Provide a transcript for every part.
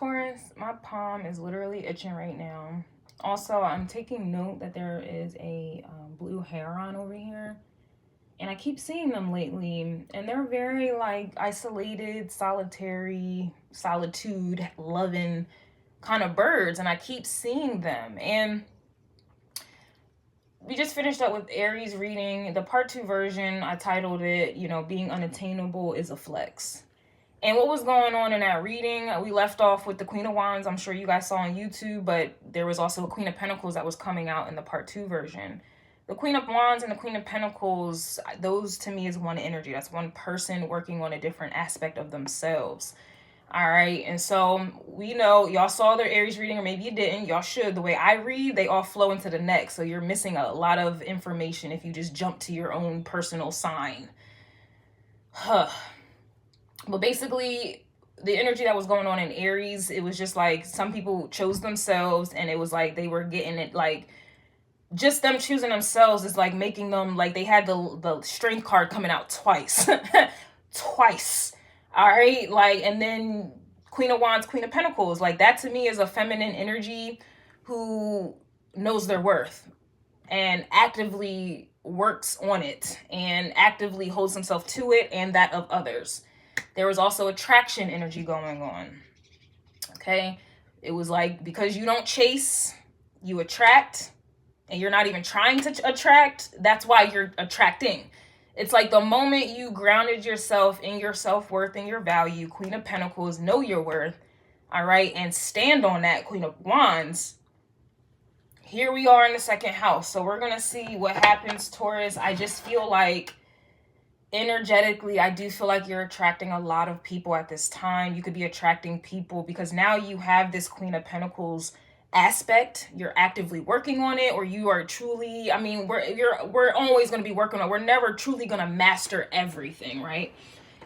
Taurus, my palm is literally itching right now. Also, I'm taking note that there is a blue heron over here. And I keep seeing them lately. And they're very like isolated, solitary, solitude loving kind of birds. And I keep seeing them. And we just finished up with Aries reading. The part 2 version, I titled it, you know, being unattainable is a flex. And what was going on in that reading, we left off with the Queen of Wands. I'm sure you guys saw on YouTube, but there was also a Queen of Pentacles that was coming out in the part 2 version. The Queen of Wands and the Queen of Pentacles, those to me is one energy. That's one person working on a different aspect of themselves. All right. And so we know y'all saw their Aries reading, or maybe you didn't. Y'all should. The way I read, they all flow into the next. So you're missing a lot of information if you just jump to your own personal sign. But basically, the energy that was going on in Aries, it was just like some people chose themselves, and it was like they were getting it, like just them choosing themselves is like making them like they had the strength card coming out twice. Twice. All right. Like, and then Queen of Wands, Queen of Pentacles, like that to me is a feminine energy who knows their worth and actively works on it and actively holds himself to it and that of others. There was also attraction energy going on. Okay. It was like, because you don't chase, you attract, and you're not even trying to attract. That's why you're attracting. It's like the moment you grounded yourself in your self-worth and your value, Queen of Pentacles, know your worth, all right, and stand on that, Queen of Wands. Here we are in the second house. So we're going to see what happens, Taurus. I just feel like energetically, I do feel like you're attracting a lot of people at this time. You could be attracting people because now you have this Queen of Pentacles aspect. You're actively working on it, or you are truly, I mean, we're always going to be working on, we're never truly going to master everything, right?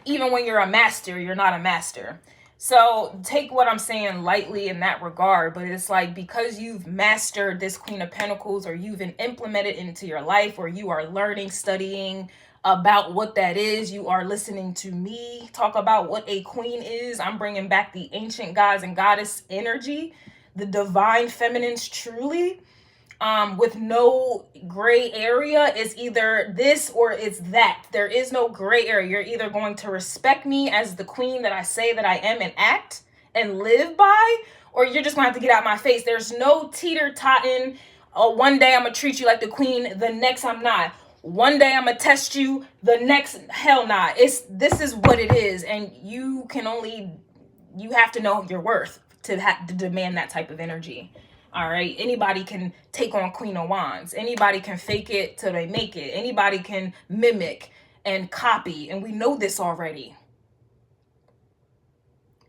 Even when you're a master, you're not a master. So take what I'm saying lightly in that regard, but it's like because you've mastered this Queen of Pentacles, or you've implemented it into your life, or you are learning, studying about what that is, you are listening to me talk about what a queen is. I'm bringing back the ancient gods and goddess energy, the divine feminines truly, with no gray area. It's either this or it's that. There is no gray area. You're either going to respect me as the queen that I say that I am and act and live by, or you're just gonna have to get out my face. There's no teeter-totting. Oh, one day I'm gonna treat you like the queen, the next I'm not. One day I'm gonna test you, the next hell not. This is what it is, and you have to know your worth to demand that type of energy. All right. Anybody can take on Queen of Wands. Anybody can fake it till they make it. Anybody can mimic and copy. And we know this already.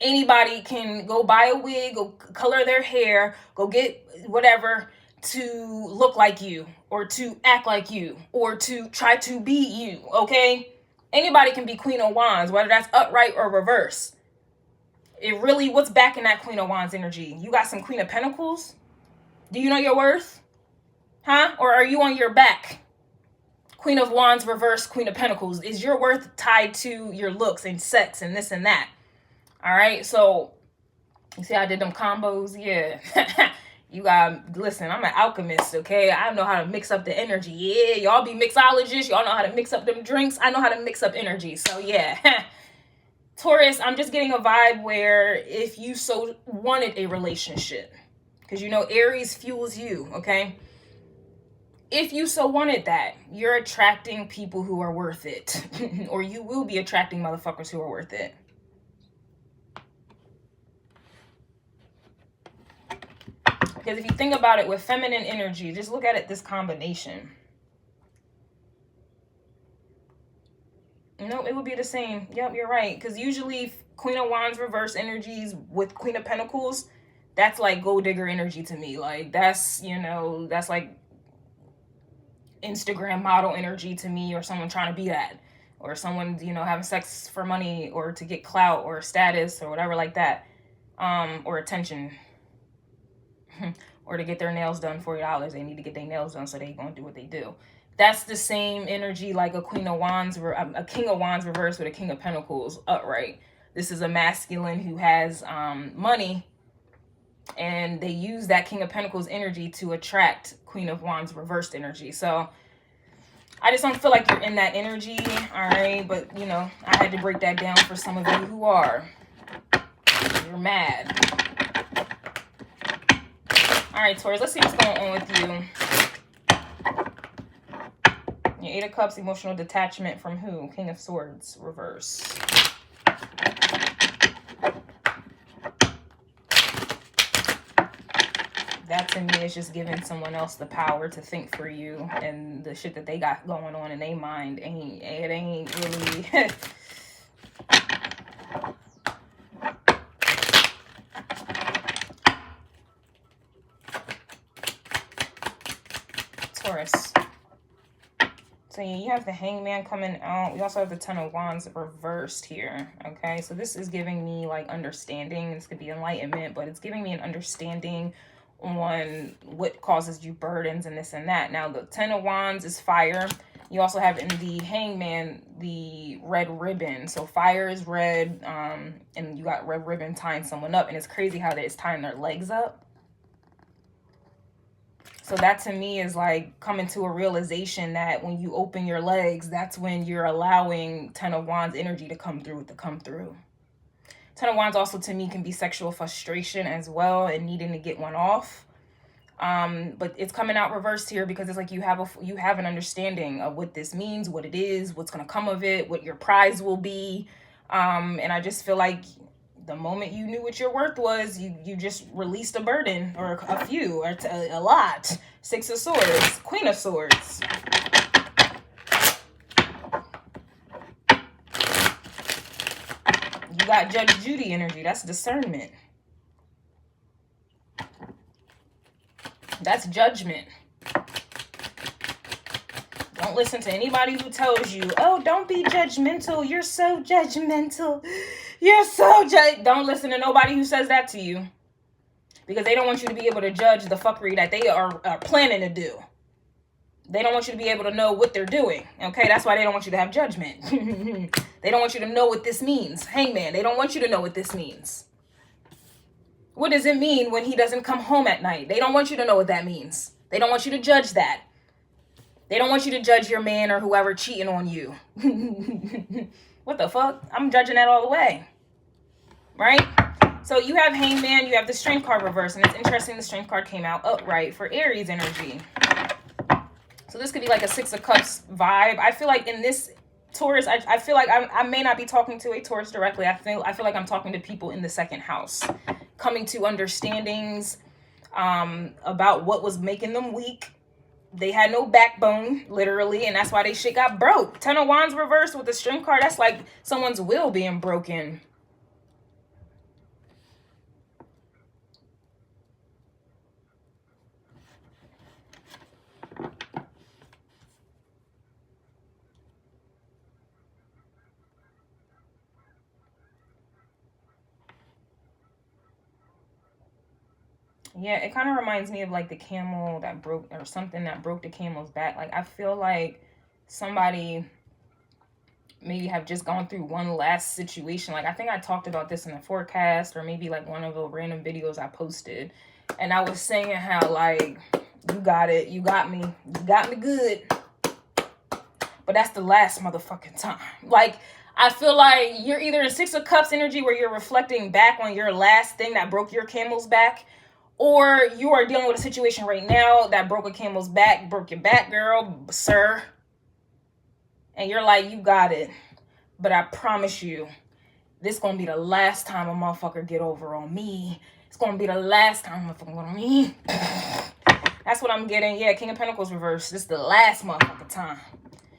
Anybody can go buy a wig, go color their hair, go get whatever to look like you, or to act like you, or to try to be you. Okay. Anybody can be Queen of Wands, whether that's upright or reverse. It really, what's backing that Queen of Wands energy? You got some Queen of Pentacles? Do you know your worth? Huh? Or are you on your back? Queen of Wands, reverse Queen of Pentacles. Is your worth tied to your looks and sex and this and that? All right. So you see, I did them combos. Yeah. You got, listen, I'm an alchemist. Okay. I know how to mix up the energy. Yeah. Y'all be mixologists. Y'all know how to mix up them drinks. I know how to mix up energy. So yeah. Taurus, I'm just getting a vibe where if you so wanted a relationship, because you know Aries fuels you, okay? If you so wanted that, you're attracting people who are worth it. Or you will be attracting motherfuckers who are worth it. Because if you think about it with feminine energy, just look at it, this combination. No, it would be the same. Yep, you're right. Because usually Queen of Wands reverse energies with Queen of Pentacles, that's like gold digger energy to me. Like that's, you know, that's like Instagram model energy to me, or someone trying to be that, or someone, you know, having sex for money or to get clout or status or whatever like that, or attention. Or to get their nails done, $40. They need to get their nails done, so they gonna do what they do. That's the same energy like a Queen of Wands, a King of Wands reversed with a King of Pentacles upright. This is a masculine who has money, And they use that King of Pentacles energy to attract Queen of Wands reversed energy. So I just don't feel like you're in that energy, all right? But, you know, I had to break that down for some of you who are. You're mad. All right, Taurus, let's see what's going on with you. Your Eight of Cups, emotional detachment from who? King of Swords, reverse. That to me is just giving someone else the power to think for you, and the shit that they got going on in their mind ain't really Taurus. So you have the Hangman coming out. We also have the Ten of Wands reversed here. Okay, so this is giving me like understanding. This could be enlightenment, but it's giving me an understanding on what causes you burdens and this and that. Now the Ten of Wands is fire. You also have in the Hangman the red ribbon. So fire is red, and you got red ribbon tying someone up, and it's crazy how that is tying their legs up. So that to me is like coming to a realization that when you open your legs, that's when you're allowing Ten of Wands energy to come through. Ten of Wands also to me can be sexual frustration as well and needing to get one off. But it's coming out reversed here because it's like you have an understanding of what this means, what it is, what's going to come of it, what your prize will be. And I just feel like the moment you knew what your worth was, you just released a burden, or a few, or a lot. Six of Swords, Queen of Swords. You got Judge Judy energy. That's discernment. That's judgment. Don't listen to anybody who tells you, oh, don't be judgmental. You're so judgmental. You're so Don't listen to nobody who says that to you. Because they don't want you to be able to judge the fuckery that they are planning to do. They don't want you to be able to know what they're doing. Okay, that's why they don't want you to have judgment. They don't want you to know what this means. Hangman, they don't want you to know what this means. What does it mean when he doesn't come home at night? They don't want you to know what that means. They don't want you to judge that. They don't want you to judge your man or whoever cheating on you. What the fuck? I'm judging that all the way. Right? So you have Hangman, you have the Strength card reversed. And it's interesting the Strength card came out upright for Aries energy. So this could be like a Six of Cups vibe. I feel like in this Taurus, I feel like I may not be talking to a Taurus directly. I feel like I'm talking to people in the second house. Coming to understandings about what was making them weak. They had no backbone, literally, and that's why they shit got broke. Ten of Wands reversed with the Strength card. That's like someone's will being broken. Yeah, it kind of reminds me of like the camel that broke, or something that broke the camel's back. Like I feel like somebody maybe have just gone through one last situation. Like I think I talked about this in the forecast, or maybe like one of the random videos I posted. And I was saying how like, you got it, you got me good. But that's the last motherfucking time. Like, I feel like you're either in Six of Cups energy where you're reflecting back on your last thing that broke your camel's back, or you are dealing with a situation right now that broke a camel's back, broke your back, girl, sir. And you're like, you got it. But I promise you, this gonna be the last time a motherfucker get over on me. It's gonna be the last time a motherfucker get on me. That's what I'm getting. Yeah, King of Pentacles reversed. This is the last motherfucking time.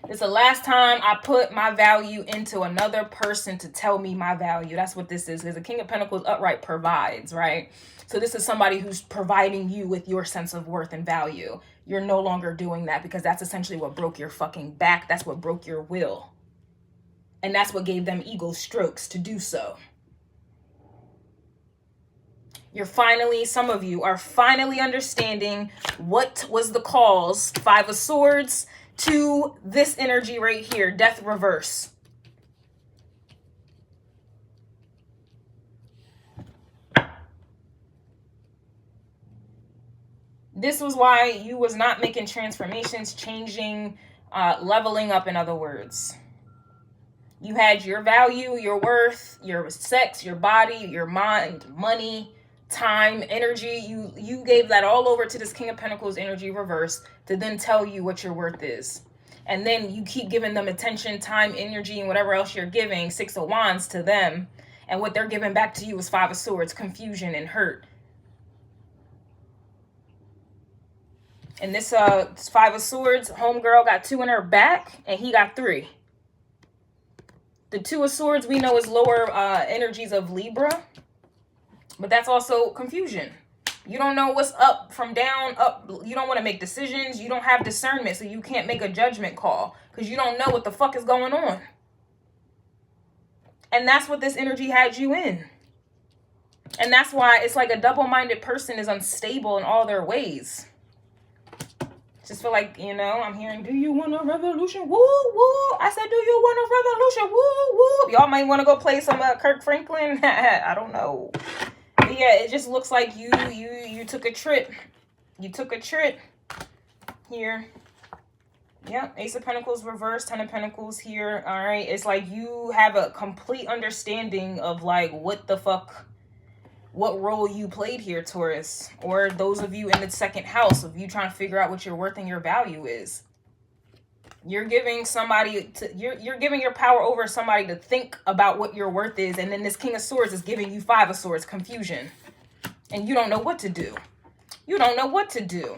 It's the last time I put my value into another person to tell me my value. That's what this is. Because the King of Pentacles upright provides, right? So this is somebody who's providing you with your sense of worth and value. You're no longer doing that because that's essentially what broke your fucking back. That's what broke your will. And that's what gave them ego strokes to do so. You're finally, some of you are finally understanding what was the cause, Five of Swords, to this energy right here, Death reverse. This was why you was not making transformations, changing, leveling up, in other words. You had your value, your worth, your sex, your body, your mind, money, time, energy. You gave that all over to this King of Pentacles energy reverse to then tell you what your worth is. And then you keep giving them attention, time, energy, and whatever else you're giving, Six of Wands, to them. And what they're giving back to you is Five of Swords, confusion and hurt. And this Five of Swords, homegirl got 2 in her back, and he got 3. The Two of Swords we know is lower energies of Libra, but that's also confusion. You don't know what's up from down, up. You don't want to make decisions. You don't have discernment, so you can't make a judgment call because you don't know what the fuck is going on. And that's what this energy had you in. And that's why it's like a double-minded person is unstable in all their ways. Just feel like, you know, I'm hearing, do you want a revolution? Woo, woo. I said, do you want a revolution? Woo, woo. Y'all might want to go play some Kirk Franklin. I don't know. But yeah, it just looks like you took a trip. You took a trip here. Yeah, Ace of Pentacles reverse, 10 of Pentacles here. All right. It's like you have a complete understanding of like what the fuck, what role you played here, Taurus, or those of you in the second house of you trying to figure out what your worth and your value is. You're giving somebody to, you're giving your power over somebody to think about what your worth is, and then this King of Swords is giving you Five of Swords, confusion, and you don't know what to do. You don't know what to do.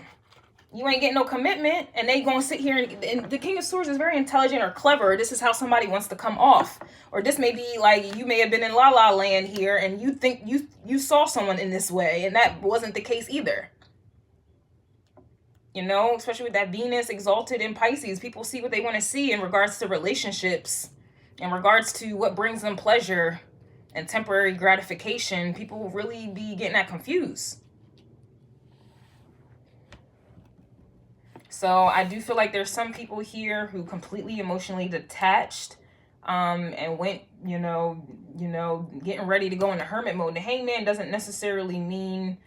You ain't getting no commitment, and they gonna sit here and the King of Swords is very intelligent or clever. This is how somebody wants to come off. Or this may be like you may have been in La La Land here and you think you saw someone in this way, and that wasn't the case either. You know, especially with that Venus exalted in Pisces, people see what they want to see in regards to relationships, in regards to what brings them pleasure and temporary gratification. People really be getting that confused. So I do feel like there's some people here who completely emotionally detached and went, you know, getting ready to go into hermit mode. The Hangman doesn't necessarily mean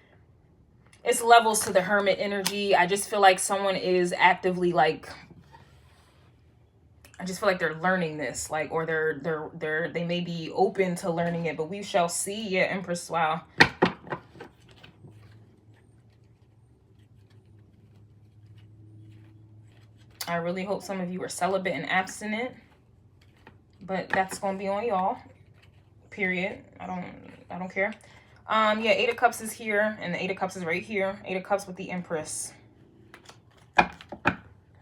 it's levels to the hermit energy. I just feel like someone is actively like, I just feel like they're learning this, like, or they may be open to learning it, but we shall see. Yeah, Empress, wow. I really hope some of you are celibate and abstinent, but that's gonna be on y'all. Period. I don't care. Yeah, Eight of Cups is here, and the Eight of Cups is right here. Eight of Cups with the Empress.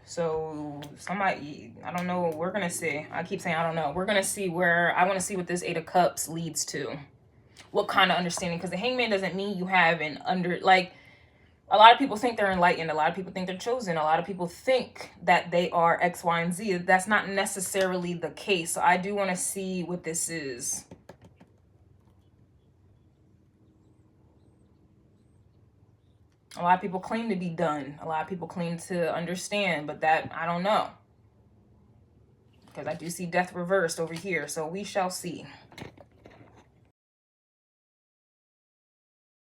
So somebody, I don't know. We're gonna see. I keep saying I don't know. We're gonna see where I want to see what this Eight of Cups leads to. What kind of understanding? Because the Hangman doesn't mean you have an like. A lot of people think they're enlightened. A lot of people think they're chosen. A lot of people think that they are X, Y, and Z. That's not necessarily the case. So I do want to see what this is. A lot of people claim to be done. A lot of people claim to understand, but that, I don't know. Because I do see death reversed over here. So we shall see.